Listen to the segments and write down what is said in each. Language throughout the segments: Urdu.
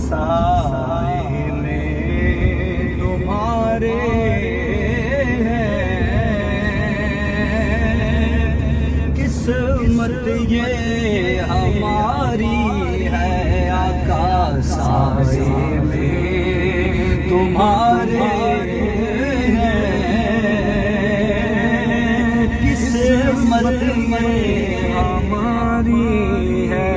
سائے میں تمہارے قسمت یہ ہماری ہے آقا، سائے میں تمہارے قسمت یہ ہماری ہے،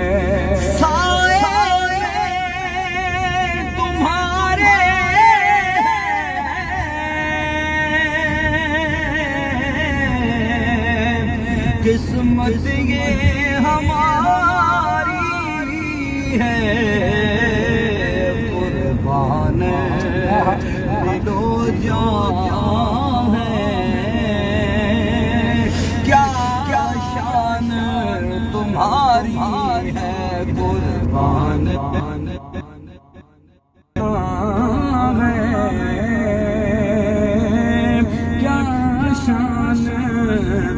قسمت یہ ہماری ہے، قربان دل و جان ہے، کیا شان تمہاری ہے، قربان کیا شان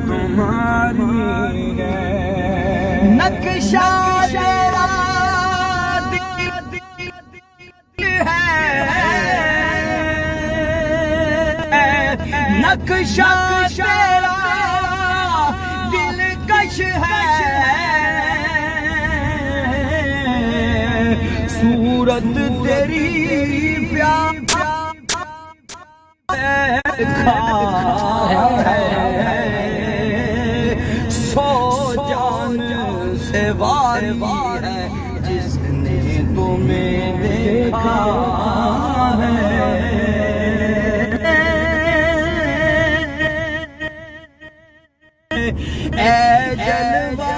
تمہاری ہے، نقشہ تیرا دل ہے، نقشہ تیرا دلکش ہے، صورت تیری پیار سو جان سے واری ہے جس نے تمہیں دیکھا ہے، اے جلوہ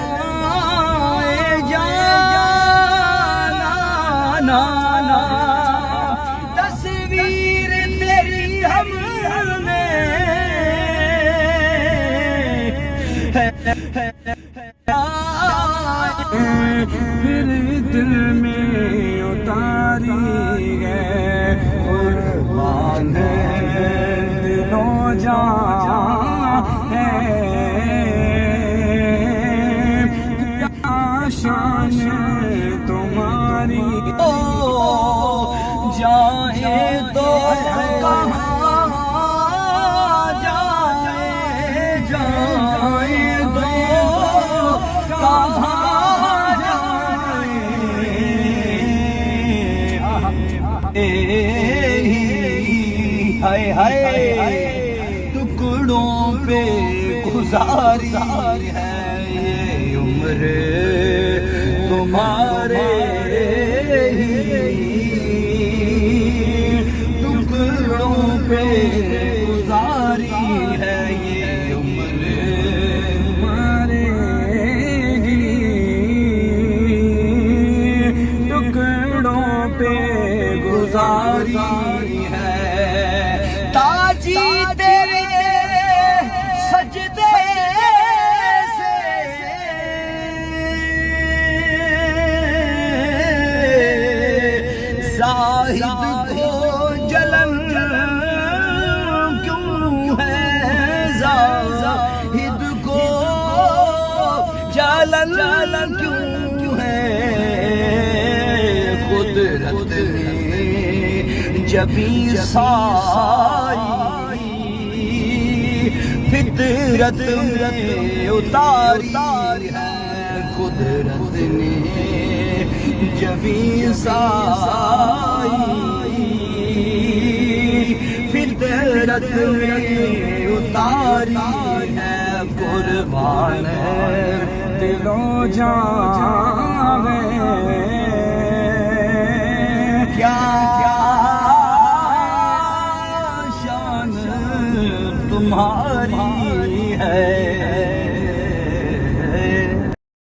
جانانا، تصویر تیری ہم نے پھر دل میں اتاری ہے، قربان دل و جان ہے، کیا شان تمہاری، جائے تو کہاں جائے، جائے تو کہاں ہائے ہائے، ٹکڑوں پہ گزاری ہے یہ عمر تمہارے ہی، ٹکڑوں پہ گزاری ہے یہ عمر تمہارے ہی، ٹکڑوں پہ گزاری ہے، تاجی تیرے سجدے سے زاہد کو جلن کیوں ہے، زاہد کو جلن کیوں ہے، قدرت نے جبیں سائی فطرت میں اتاری ہے، قدرت نے جبیں سائی فطرت میں اتاری ہے، قربان دل و جان ہے، کیا شان تمہاری ہے۔